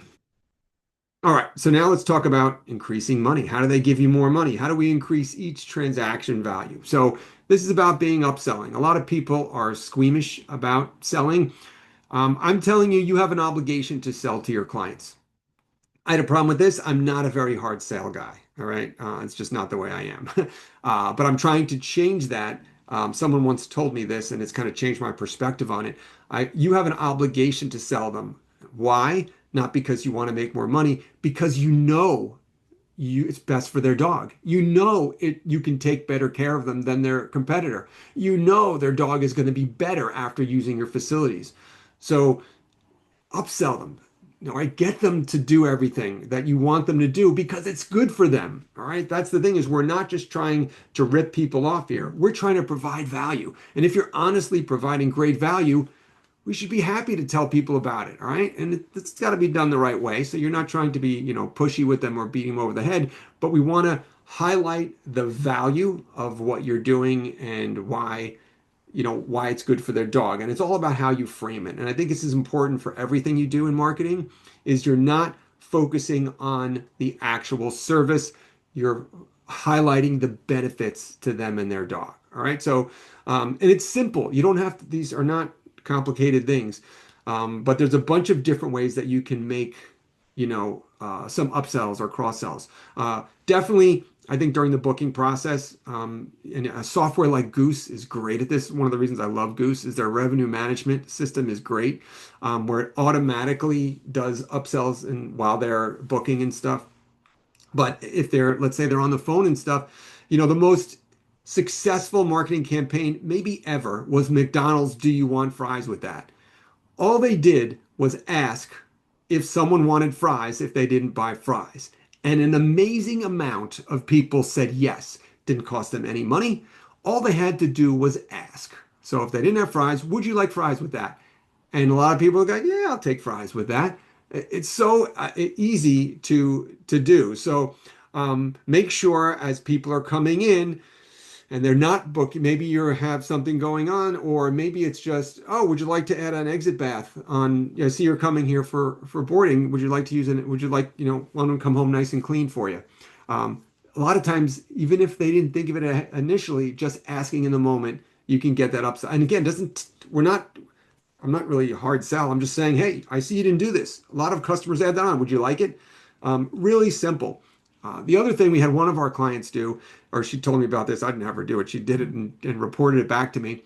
All right, so now let's talk about increasing money. How do they give you more money? How do we increase each transaction value? So this is about being upselling. A lot of people are squeamish about selling. I'm telling you, you have an obligation to sell to your clients. I had a problem with this. I'm not a very hard sale guy. All right. It's just not the way I am. But I'm trying to change that. Someone once told me this, and it's kind of changed my perspective on it. You have an obligation to sell them. Why? Not because you want to make more money, because it's best for their dog. You can take better care of them than their competitor. Their dog is going to be better after using your facilities. So upsell them. All right, get them to do everything that you want them to do because it's good for them. All right, that's the thing is we're not just trying to rip people off here. We're trying to provide value. And if you're honestly providing great value, we should be happy to tell people about it. All right, and it's got to be done the right way. So you're not trying to be pushy with them or beating them over the head, but we want to highlight the value of what you're doing and why it's good for their dog. And it's all about how you frame it. And I think this is important for everything you do in marketing is you're not focusing on the actual service. You're highlighting the benefits to them and their dog. All right. So, and it's simple. You don't have to, these are not complicated things. But there's a bunch of different ways that you can make, some upsells or cross sells. Definitely, I think during the booking process, and a software like Goose is great at this. One of the reasons I love Goose is their revenue management system is great, where it automatically does upsells and while they're booking and stuff. But if they're, let's say they're on the phone and stuff, the most successful marketing campaign maybe ever was McDonald's, "Do you want fries with that?" All they did was ask if someone wanted fries if they didn't buy fries. And an amazing amount of people said yes. Didn't cost them any money. All they had to do was ask. So if they didn't have fries, would you like fries with that? And a lot of people go, yeah, I'll take fries with that. It's so easy to do. So make sure as people are coming in and they're not booking, maybe you have something going on, or maybe it's just, oh, would you like to add an exit bath on? I see you're coming here for boarding. Would you like to use it? Would you like, want them to come home nice and clean for you? A lot of times, even if they didn't think of it initially, just asking in the moment, you can get that upside. And again, doesn't we're not I'm not really a hard sell. I'm just saying, hey, I see you didn't do this. A lot of customers add that on. Would you like it? Really simple. The other thing we had one of our clients do, or she told me about this, I didn't have her do it. She did it and reported it back to me.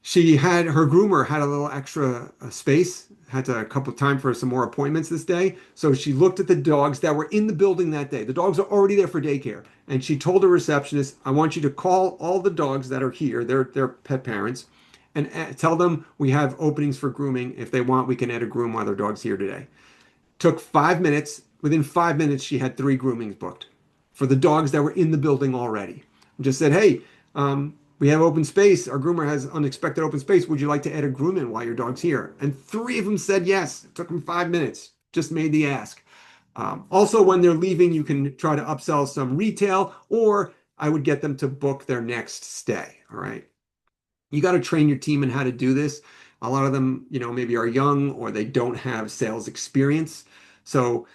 She had her groomer had a little extra space, had to a couple of time for some more appointments this day. So she looked at the dogs that were in the building that day. The dogs are already there for daycare. And she told the receptionist, I want you to call all the dogs that are here, their pet parents, and tell them we have openings for grooming. If they want, we can add a groom while their dog's here today. Took 5 minutes. Within 5 minutes, she had three groomings booked for the dogs that were in the building already. Just said, hey, we have open space. Our groomer has unexpected open space. Would you like to add a groom in while your dog's here? And three of them said yes. It took them 5 minutes. Just made the ask. Also, when they're leaving, you can try to upsell some retail, or I would get them to book their next stay. All right. You got to train your team in how to do this. A lot of them, maybe are young or they don't have sales experience. So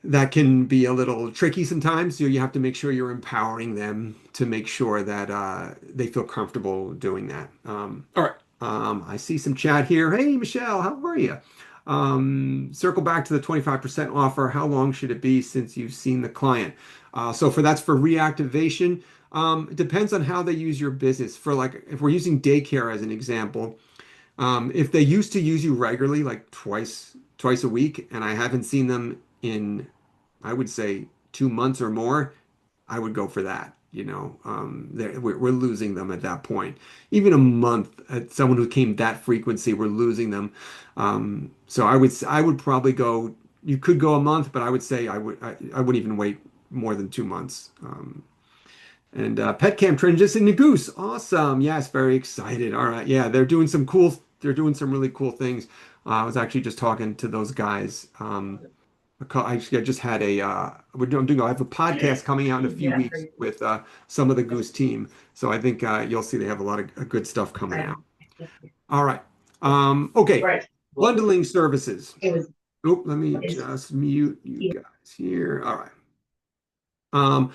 that can be a little tricky sometimes. So you have to make sure you're empowering them to make sure that they feel comfortable doing that. All right. I see some chat here. Hey, Michelle, how are you? Circle back to the 25% offer. How long should it be since you've seen the client? So that's for reactivation. It depends on how they use your business. For like, if we're using daycare as an example, if they used to use you regularly, like twice a week, and I haven't seen them in, I would say 2 months or more, I would go for that. We're losing them at that point. Even a month, someone who came that frequency, we're losing them. So I would probably go. You could go a month, but I would say I wouldn't even wait more than 2 months. And pet camp transition to Goose. Awesome. Yes, very excited. All right. Yeah, they're doing some really cool things. I was actually just talking to those guys. I just had I have a podcast coming out in a few weeks with some of the Goose team. So I think you'll see they have a lot of good stuff coming out. All right. Okay. Bundling services. Oh, let me just mute you guys here. All right. Um,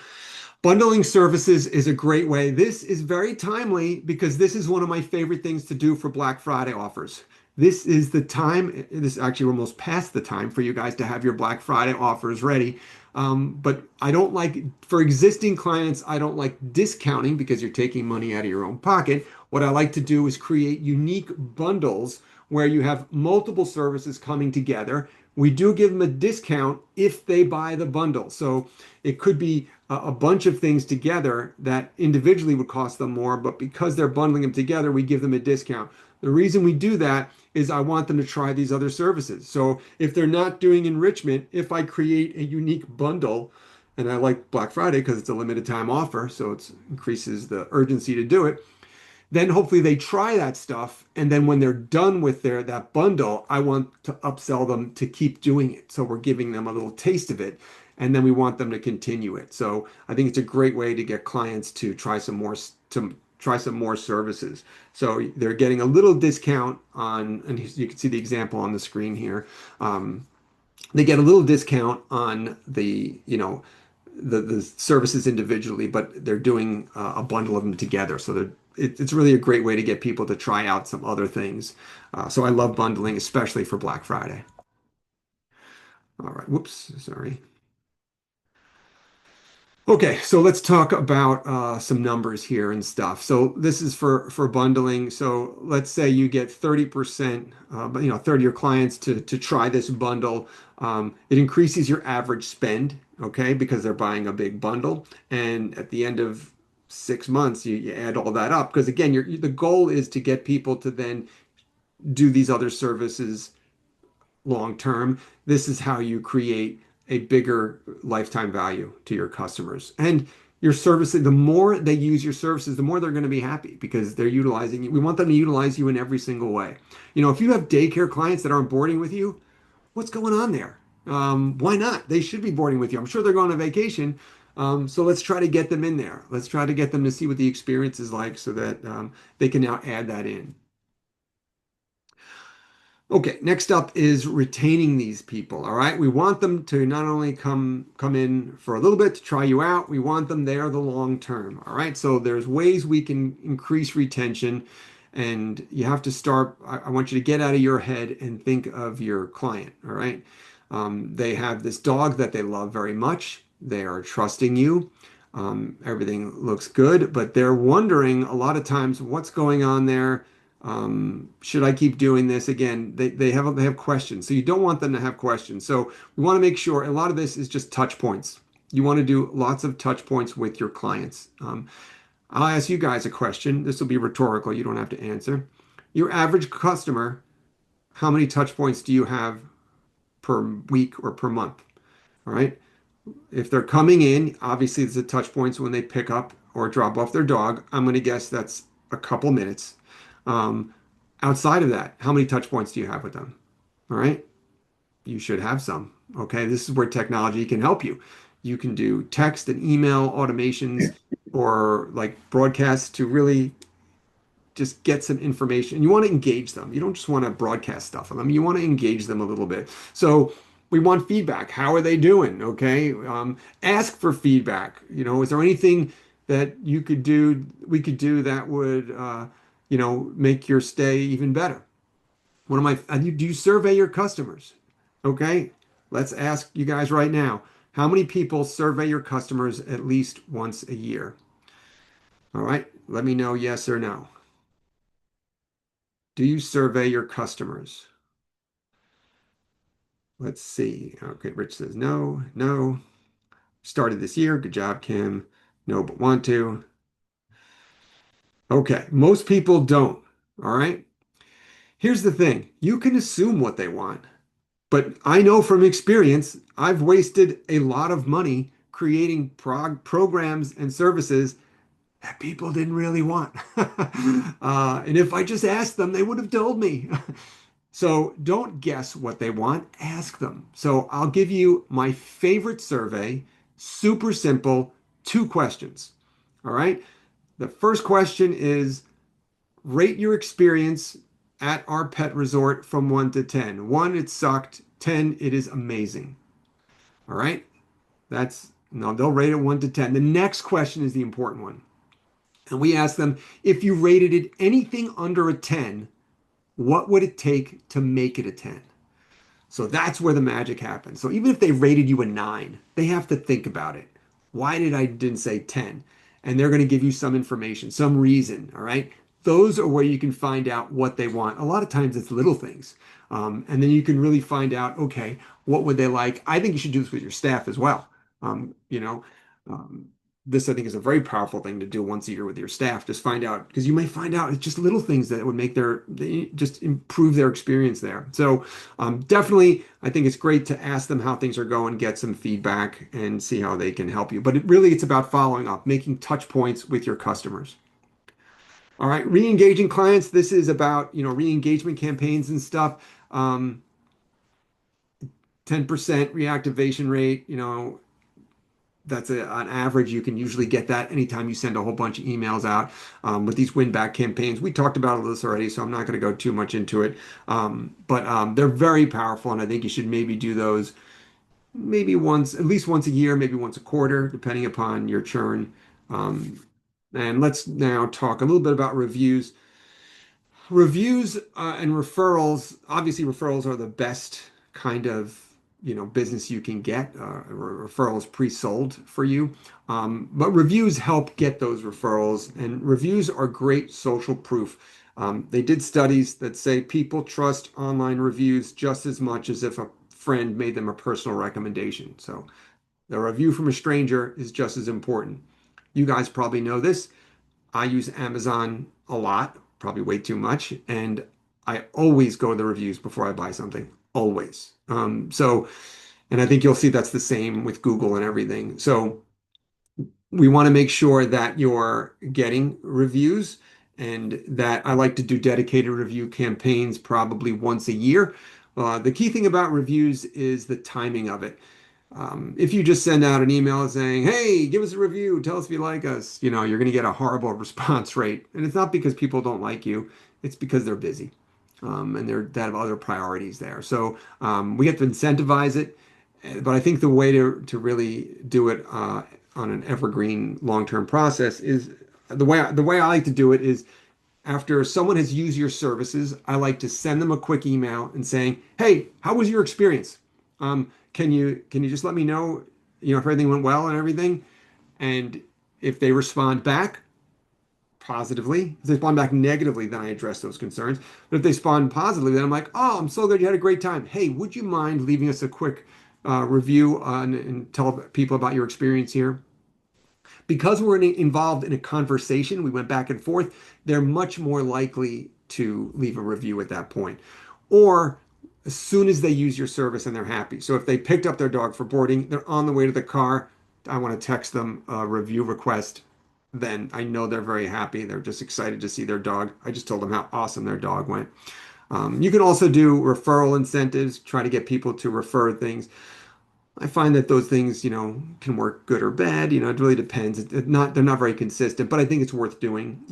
Bundling services is a great way. This is very timely because this is one of my favorite things to do for Black Friday offers. This is the time, this actually we're almost past the time for you guys to have your Black Friday offers ready. But I don't like, for existing clients, I don't like discounting because you're taking money out of your own pocket. What I like to do is create unique bundles where you have multiple services coming together. We do give them a discount if they buy the bundle. So it could be a bunch of things together that individually would cost them more, but because they're bundling them together, we give them a discount. The reason we do that is I want them to try these other services. So if they're not doing enrichment, if I create a unique bundle, and I like Black Friday because it's a limited time offer, so it increases the urgency to do it. Then hopefully they try that stuff, and then when they're done with that bundle, I want to upsell them to keep doing it. So we're giving them a little taste of it, and then we want them to continue it. So I think it's a great way to get clients to try some more services. So they're getting a little discount on, and you can see the example on the screen here. They get a little discount on the services individually, but they're doing a bundle of them together. So they're it's really a great way to get people to try out some other things. So I love bundling, especially for Black Friday. All right, whoops, sorry. Okay, so let's talk about some numbers here and stuff. So this is for bundling. So let's say you get 30%, but 30 of your clients to try this bundle. It increases your average spend, okay, because they're buying a big bundle. And at the end of 6 months, you add all that up because again, the goal is to get people to then do these other services long term. This is how you create a bigger lifetime value to your customers. And your services, the more they use your services, the more they're going to be happy because they're utilizing you. We want them to utilize you in every single way. If you have daycare clients that aren't boarding with you, what's going on there? Why not? They should be boarding with you. I'm sure they're going on vacation. So let's try to get them in there. Let's try to get them to see what the experience is like so that they can now add that in. Okay, next up is retaining these people. All right, we want them to not only come in for a little bit to try you out, we want them there the long term. All right, so there's ways we can increase retention, and you have to start. I want you to get out of your head and think of your client. All right, they have this dog that they love very much. They are trusting you. Everything looks good, but they're wondering a lot of times what's going on there. Should I keep doing this? Again, they have questions. So you don't want them to have questions. So we want to make sure a lot of this is just touch points. You want to do lots of touch points with your clients. I'll ask you guys a question. This will be rhetorical. You don't have to answer. Your average customer, how many touch points do you have per week or per month? All right. If they're coming in, obviously there's a touch points when they pick up or drop off their dog. I'm going to guess that's a couple minutes. Um, Outside of that, how many touch points do you have with them? All right. You should have some. Okay. This is where technology can help you. You can do text and email automations or like broadcasts to really just get some information. You want to engage them. You don't just want to broadcast stuff on them. You want to engage them a little bit. So we want feedback. How are they doing? Okay. Ask for feedback. Is there anything that we could do that would, make your stay even better? Do you survey your customers? Okay. Let's ask you guys right now. How many people survey your customers at least once a year? All right. Let me know yes or no. Do you survey your customers? Let's see. Okay, Rich says no, no. Started this year. Good job, Kim. No, but want to. Okay, most people don't. All right. Here's the thing. You can assume what they want, but I know from experience, I've wasted a lot of money creating programs and services that people didn't really want. And if I just asked them, they would have told me. So don't guess what they want, ask them. So I'll give you my favorite survey, super simple, two questions. All right. The first question is rate your experience at our pet resort from 1 to 10. 1, it sucked. 10, it is amazing. All right. That's no, they'll rate it 1 to 10. The next question is the important one. And we ask them if you rated it anything under a 10, what would it take to make it a 10? So that's where the magic happens. So even if they rated you a 9, they have to think about it. Why did I didn't say 10? And they're going to give you some information, some reason. All right. Those are where you can find out what they want. A lot of times it's little things. And then you can really find out, okay, what would they like? I think you should do this with your staff as well. Um, you know, um, this I think is a very powerful thing to do once a year with your staff. Just find out because you may find out it's just little things that would make they just improve their experience there. So definitely, I think it's great to ask them how things are going, get some feedback, and see how they can help you. But it's about following up, making touch points with your customers. All right, re-engaging clients. This is about re-engagement campaigns and stuff. 10% reactivation rate. That's on average. You can usually get that anytime you send a whole bunch of emails out with these win back campaigns. We talked about this already, so I'm not going to go too much into it. But they're very powerful, and I think you should maybe do those maybe once, at least once a year, maybe once a quarter, depending upon your churn. Um, And let's now talk a little bit about reviews. Reviews and referrals, obviously referrals are the best kind of, business you can get. Referrals pre-sold for you. But reviews help get those referrals, and reviews are great social proof. They did studies that say people trust online reviews just as much as if a friend made them a personal recommendation. So the review from a stranger is just as important. You guys probably know this. I use Amazon a lot, probably way too much, and I always go to the reviews before I buy something. Always. And I think you'll see that's the same with Google and everything. So we want to make sure that you're getting reviews and that I like to do dedicated review campaigns probably once a year. The key thing about reviews is the timing of it. If you just send out an email saying, "Hey, give us a review, tell us if you like us," you're going to get a horrible response rate. And it's not because people don't like you, it's because they're busy, and they have other priorities there. So we have to incentivize it. But I think the way to really do it on an evergreen long-term process is the way I like to do it is after someone has used your services, I like to send them a quick email and saying, "Hey, how was your experience? Can you just let me know, if everything went well and everything?" And if they respond back positively, if they respond back negatively, then I address those concerns. But if they respond positively, then I'm like, "Oh, I'm so glad you had a great time. Hey, would you mind leaving us a quick review and tell people about your experience here?" Because we're involved in a conversation, we went back and forth, they're much more likely to leave a review at that point. Or as soon as they use your service and they're happy. So if they picked up their dog for boarding, they're on the way to the car, I want to text them a review request. Then I know they're very happy. They're just excited to see their dog. I just told them how awesome their dog went. You can also do referral incentives, try to get people to refer things. I find that those things, can work good or bad. It really depends. They're not very consistent, but I think it's worth doing.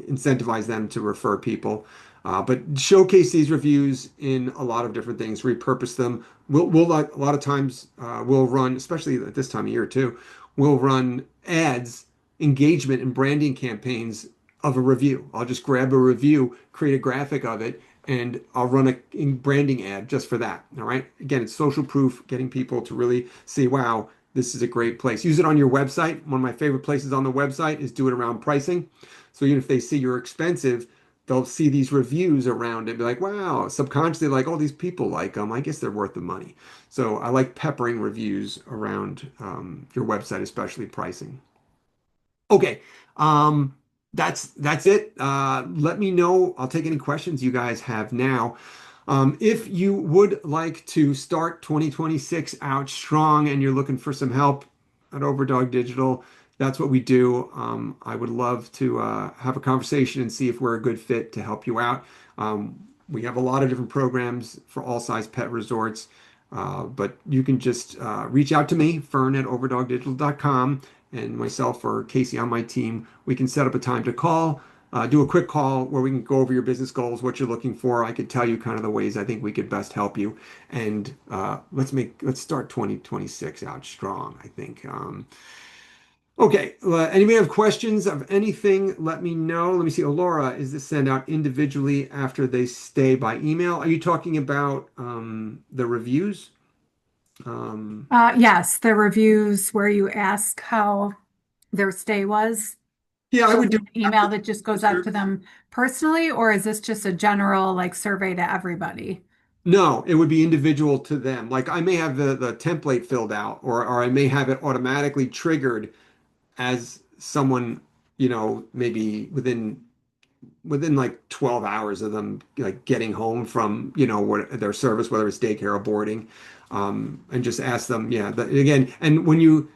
Incentivize them to refer people, but showcase these reviews in a lot of different things. Repurpose them. We'll like a lot of times we'll run, especially at this time of year too. We'll run ads, engagement, and branding campaigns of a review. I'll just grab a review, create a graphic of it, and I'll run a branding ad just for that. All right. Again, it's social proof, getting people to really see, wow, this is a great place. Use it on your website. One of my favorite places on the website is do it around pricing. So even if they see you're expensive, they'll see these reviews around it, be like, wow, subconsciously, like, oh, these people like them. I guess they're worth the money. So I like peppering reviews around your website, especially pricing. Okay. Um, that's it. Let me know. I'll take any questions you guys have now. If you would like to start 2026 out strong and you're looking for some help at Overdog Digital, that's what we do. I would love to have a conversation and see if we're a good fit to help you out. We have a lot of different programs for all size pet resorts. But you can just reach out to me, Fern at overdogdigital.com, and myself or Casey on my team. We can set up a time to call, do a quick call where we can go over your business goals, what you're looking for. I could tell you kind of the ways I think we could best help you. And let's start 2026 out strong, I think. Okay, anybody have questions of anything? Let me know. Let me see. Oh, Laura, is this sent out individually after they stay by email? Are you talking about the reviews? Um, Yes, the reviews where you ask how their stay was. yeah, I So would do an it after email that just the goes out to service. them personally, or is this just a general like survey to everybody? No, it would be individual to them. Like I may have the template filled out, or I may have it automatically triggered as someone, maybe within like 12 hours of them like getting home from their service, whether it's daycare or boarding, and just ask them, yeah, again. And when you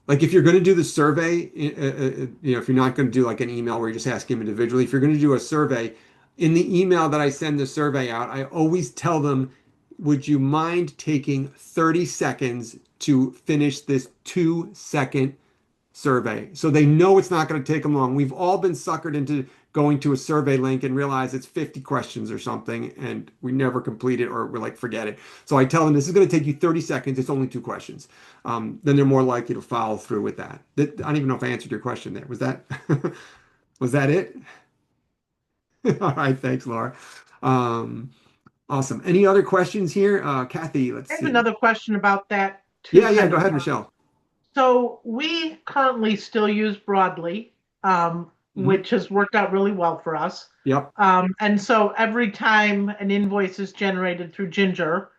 like, if you're going to do the survey, if you're not going to do like an email where you just ask them individually, if you're going to do a survey, in the email that I send the survey out, I always tell them, would you mind taking 30 seconds to finish this 2-second survey? So they know it's not going to take them long. We've all been suckered into going to a survey link and realize it's 50 questions or something, and we never complete it or we're like, forget it. So I tell them this is going to take you 30 seconds. It's only two questions. Then they're more likely to follow through with that. I don't even know if I answered your question there. Was that was that it? All right, thanks, Laura. Um, awesome. Any other questions here? Kathy, let's I have see. another question about that too, Yeah, yeah, kind go of. ahead, Michelle. So we currently still use Broadly, Hmm. which has worked out really well for us. Yep. And so every time an invoice is generated through Ginger,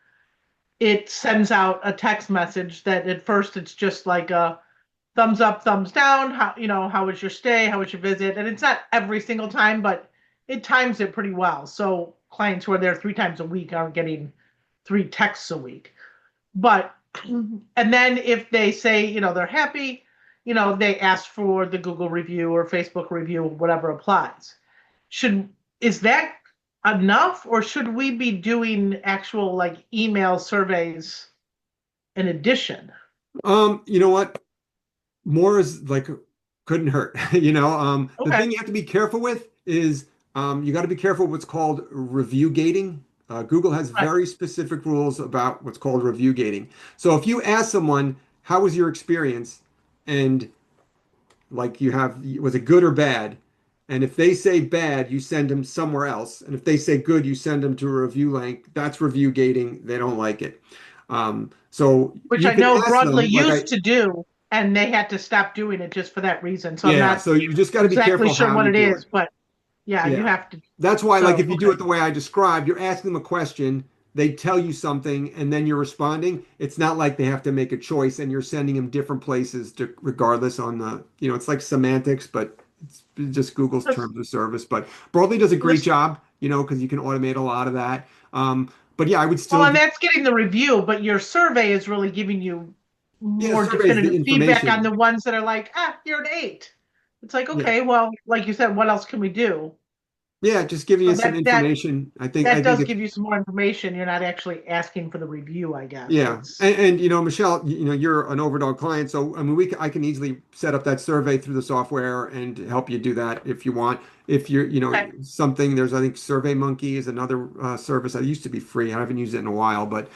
it sends out a text message that at first it's just like a thumbs up, thumbs down. How was your stay? How was your visit? And it's not every single time, but it times it pretty well. So clients who are there 3 times a week aren't getting 3 texts a week. But and then if they say, they're happy, they ask for the Google review or Facebook review, whatever applies. Should Is that enough, or should we be doing actual like email surveys in addition? You know what? More is like couldn't hurt. The Okay. thing you have to be careful with is you got to be careful what's called review gating. Google has Right. very specific rules about what's called review gating. So if you ask someone, how was your experience? And like was it good or bad? And if they say bad, you send them somewhere else. And if they say good, you send them to a review link. That's review gating. They don't like it. So Which you I can know ask Broadly them, like used to do, and they had to stop doing it just for that reason. So I'm yeah, not so you just got to be exactly careful sure how what you it do it. is, but yeah, you Yeah. have to. That's why, like, So, if you do okay. it the way I described, you're asking them a question, they tell you something, and then you're responding. It's not like they have to make a choice and you're sending them different places to, regardless on it's like semantics, but it's just Google's Let's, terms of service. But Broadly does a great let's, job, because you can automate a lot of that. But yeah, I would well, still and do, that's getting the review, but your survey is really giving you yeah, more surveys, the definitive feedback on information. the ones that are like, you're an 8. It's like, Yeah. okay, well, like you said, what else can we do? Yeah, just giving So you some information. I that think does it's give you some more information. You're not actually asking for the review, I guess. yeah, It's and Michelle, you're an Overdog client, so I mean, I can easily set up that survey through the software and help you do that if you want. If you're, okay. something, there's I think Survey Monkey is another service that used to be free. I haven't used it in a while, but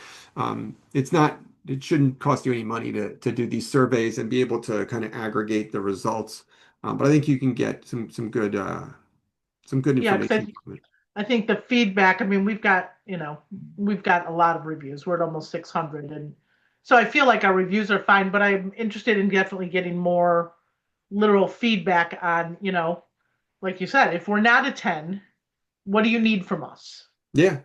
it's not. It shouldn't cost you any money to do these surveys and be able to kind of aggregate the results. But I think you can get some good Yeah, because information from it. I think the feedback, I mean, we've got a lot of reviews. We're at almost 600. And so I feel like our reviews are fine, but I'm interested in definitely getting more literal feedback on, like you said, if we're not a 10, what do you need from us? Yeah,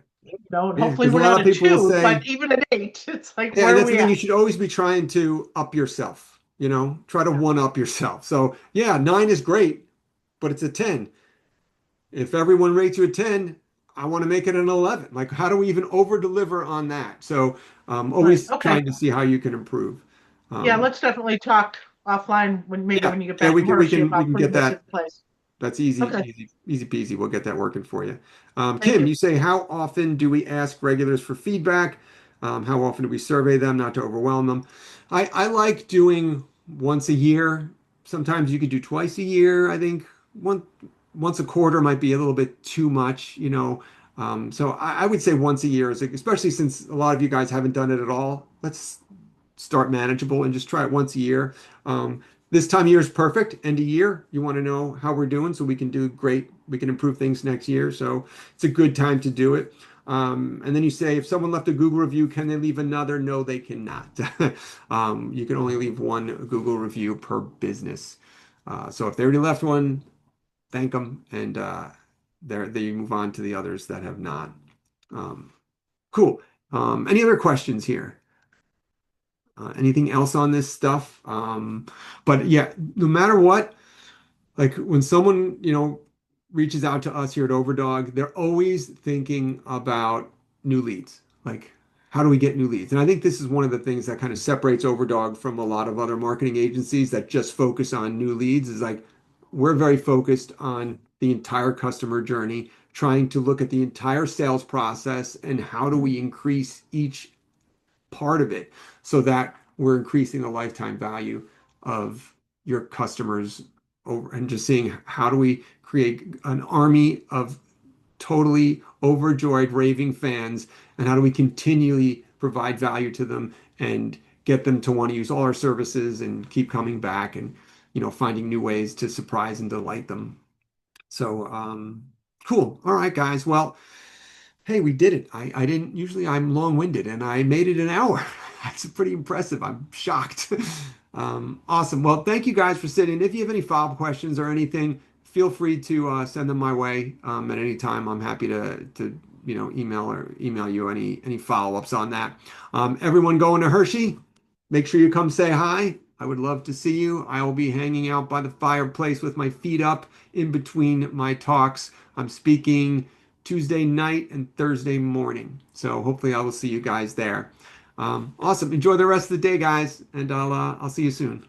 And yeah, hopefully because a we're lot not of a people will 2, but say. even an 8, it's like, Yeah, and where are that's the we thing. at? You should always be trying to up yourself, try to Yeah, one up yourself. So, yeah, nine is great, but it's a 10. If everyone rates you a 10, I want to make it an 11. Like, how do we even over deliver on that? So, right. always Okay. trying to see how you can improve. Yeah, Um, let's definitely talk offline maybe yeah, when you get yeah, back from Hershey we about can putting get this in that. place. That's easy, Okay. easy peasy. We'll get that working for you. Thank Kim, you. you say, how often do we ask regulars for feedback? How often do we survey them, not to overwhelm them? I like doing once a year. Sometimes you could do twice a year. I think once a quarter might be a little bit too much. So I would say once a year, especially since a lot of you guys haven't done it at all. Let's start manageable and just try it once a year. This time of year is perfect. End of year, you want to know how we're doing so we can do great. We can improve things next year. So it's a good time to do it. And then you say, if someone left a Google review, can they leave another? No, they cannot. You can only leave one Google review per business. So if they already left one, thank them, and they move on to the others that have not. Um, cool. Any other questions here? Anything else on this stuff? But yeah, no matter what, like when someone, reaches out to us here at Overdog, they're always thinking about new leads. Like, how do we get new leads? And I think this is one of the things that kind of separates Overdog from a lot of other marketing agencies that just focus on new leads is like we're very focused on the entire customer journey, trying to look at the entire sales process and how do we increase each part of it so that we're increasing the lifetime value of your customers over and just seeing how do we create an army of totally overjoyed raving fans, and how do we continually provide value to them and get them to want to use all our services and keep coming back and finding new ways to surprise and delight them. So cool. All right, guys. Well, hey, we did it. I didn't usually I'm long-winded and I made it an hour. That's pretty impressive. I'm shocked. Awesome. Well, thank you guys for sitting. If you have any follow-up questions or anything, feel free to send them my way at any time. I'm happy to email you any follow-ups on that. Everyone going to Hershey, make sure you come say hi. I would love to see you. I will be hanging out by the fireplace with my feet up in between my talks. I'm speaking Tuesday night and Thursday morning. So hopefully I will see you guys there. Awesome. Enjoy the rest of the day, guys, and I'll see you soon.